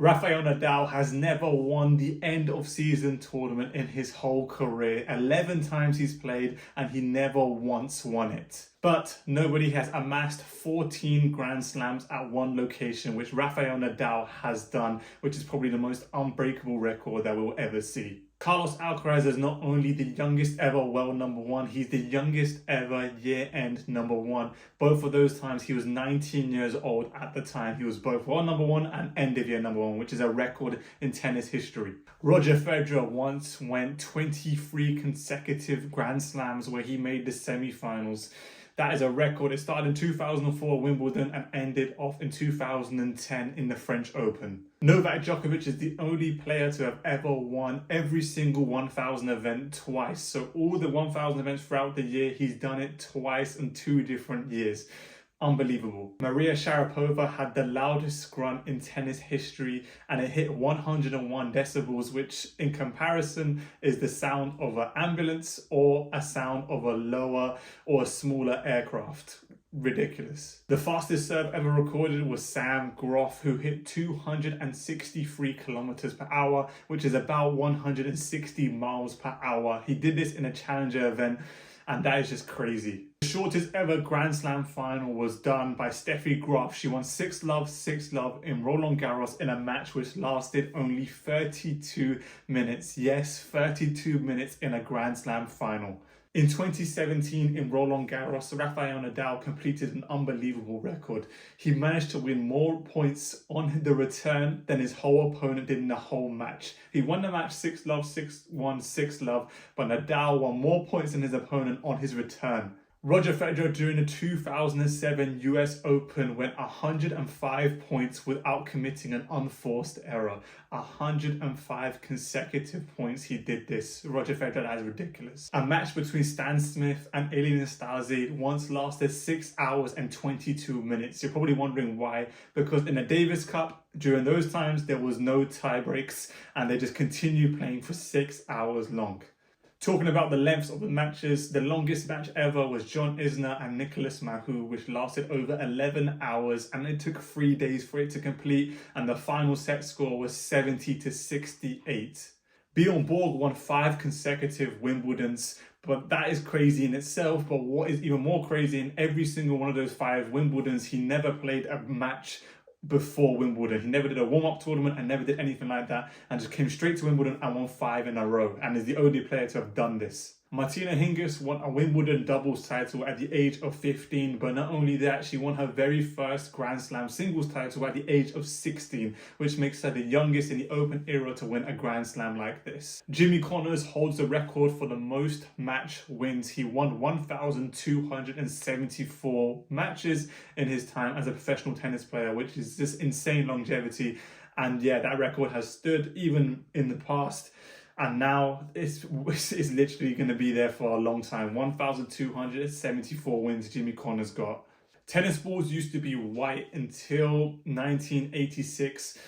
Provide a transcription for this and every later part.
Rafael Nadal has never won the end of season tournament in his whole career. 11 times he's played and he never once won it. But nobody has amassed 14 Grand Slams at one location, which Rafael Nadal has done, which is probably the most unbreakable record that we'll ever see. Carlos Alcaraz is not only the youngest ever world number one, he's the youngest ever year-end number one. Both of those times he was 19 years old at the time. He was both world number one and end of year number one, which is a record in tennis history. Roger Federer once went 23 consecutive Grand Slams where he made the semi-finals. That is a record. It started in 2004 Wimbledon and ended off in 2010 in the French Open. Novak Djokovic is the only player to have ever won every single 1,000 event twice. So all the 1,000 events throughout the year, he's done it twice in 2 different years. Unbelievable. Maria Sharapova had the loudest grunt in tennis history and it hit 101 decibels, which in comparison is the sound of an ambulance or a sound of a lower or a smaller aircraft. Ridiculous. The fastest serve ever recorded was Sam Groff, who hit 263 kilometers per hour, which is about 160 miles per hour. He did this in a challenger event, and that is just crazy. The shortest ever Grand Slam final was done by Steffi Graf. She won 6-love, 6-love in Roland Garros in a match which lasted only 32 minutes. Yes, 32 minutes in a Grand Slam final. In 2017 in Roland Garros, Rafael Nadal completed an unbelievable record. He managed to win more points on the return than his whole opponent did in the whole match. He won the match 6-love, 6-1, 6-love, but Nadal won more points than his opponent on his return. Roger Federer during the 2007 US Open went 105 points without committing an unforced error. 105 consecutive points he did this. Roger Federer, that is ridiculous. A match between Stan Smith and Elina Stasi once lasted 6 hours and 22 minutes. You're probably wondering why. Because in the Davis Cup, during those times, there was no tie breaks and they just continued playing for 6 hours long. Talking about the lengths of the matches, the longest match ever was John Isner and Nicolas Mahut, which lasted over 11 hours and it took 3 days for it to complete, and the final set score was 70-68. Bjorn Borg won 5 consecutive Wimbledons, but that is crazy in itself. But what is even more crazy, in every single one of those 5 Wimbledons, he never played a match before Wimbledon. He never did a warm-up tournament and never did anything like that, and just came straight to Wimbledon and won 5 in a row, and is the only player to have done this. Martina Hingis won a Wimbledon doubles title at the age of 15, but not only that, she won her very first Grand Slam singles title at the age of 16, which makes her the youngest in the Open era to win a Grand Slam like this. Jimmy Connors holds the record for the most match wins. He won 1,274 matches in his time as a professional tennis player, which is just insane longevity. And yeah, that record has stood even in the past. And now it's literally going to be there for a long time. 1,274 wins Jimmy Connors got. Tennis balls used to be white until 1986.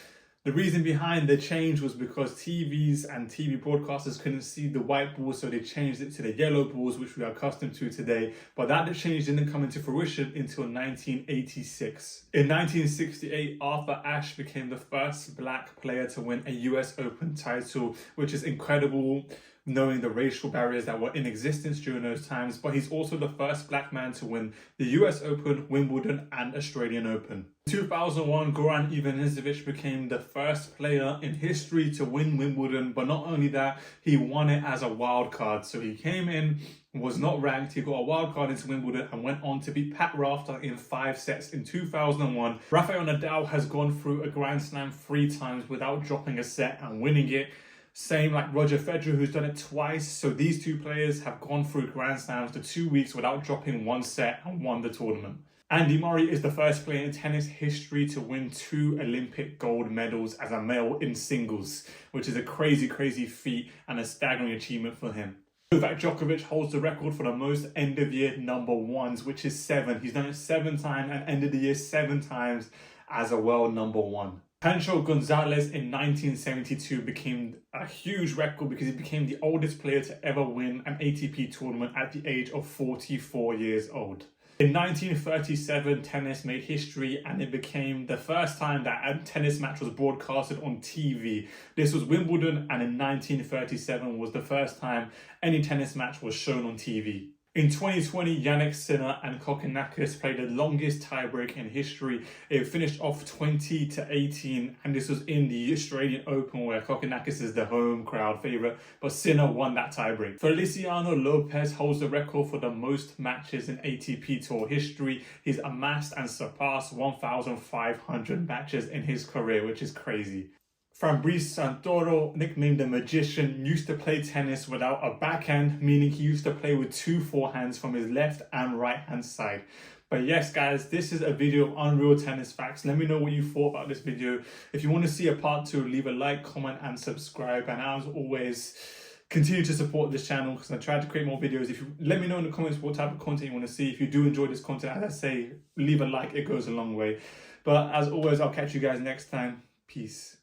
The reason behind the change was because TVs and TV broadcasters couldn't see the white balls, so they changed it to the yellow balls, which we are accustomed to today. But that change didn't come into fruition until 1986. In 1968, Arthur Ashe became the first black player to win a US Open title, which is incredible, knowing the racial barriers that were in existence during those times. But he's also the first black man to win the US Open, Wimbledon and Australian Open. In 2001, Goran Ivanisevic became the first player in history to win Wimbledon, but not only that, he won it as a wild card. So he came in, was not ranked, he got a wild card into Wimbledon and went on to beat Pat Rafter in 5 sets in 2001. Rafael Nadal has gone through a Grand Slam 3 times without dropping a set and winning it. Same like Roger Federer, who's done it twice. So these 2 players have gone through Grand Slams for 2 weeks without dropping 1 set and won the tournament. Andy Murray is the first player in tennis history to win 2 Olympic gold medals as a male in singles, which is a crazy, crazy feat and a staggering achievement for him. Novak Djokovic holds the record for the most end-of-year number 1s, which is 7. He's done it 7 times and ended the year 7 times as a world number 1. Pancho Gonzalez in 1972 became a huge record because he became the oldest player to ever win an ATP tournament at the age of 44 years old. In 1937, tennis made history and it became the first time that a tennis match was broadcasted on TV. This was Wimbledon, and in 1937 was the first time any tennis match was shown on TV. In 2020, Jannik Sinner and Kokkinakis played the longest tiebreak in history. It finished off 20-18, and this was in the Australian Open, where Kokkinakis is the home crowd favourite, but Sinner won that tiebreak. Feliciano Lopez holds the record for the most matches in ATP Tour history. He's amassed and surpassed 1,500 matches in his career, which is crazy. Fabrice Santoro, nicknamed the Magician, used to play tennis without a backhand, meaning he used to play with two forehands from his left and right hand side. But yes, guys, this is a video of unreal tennis facts. Let me know what you thought about this video. If you want to see a part 2, leave a like, comment and subscribe. And as always, continue to support this channel because I try to create more videos. If you let me know in the comments what type of content you want to see. If you do enjoy this content, as I say, leave a like, it goes a long way. But as always, I'll catch you guys next time. Peace.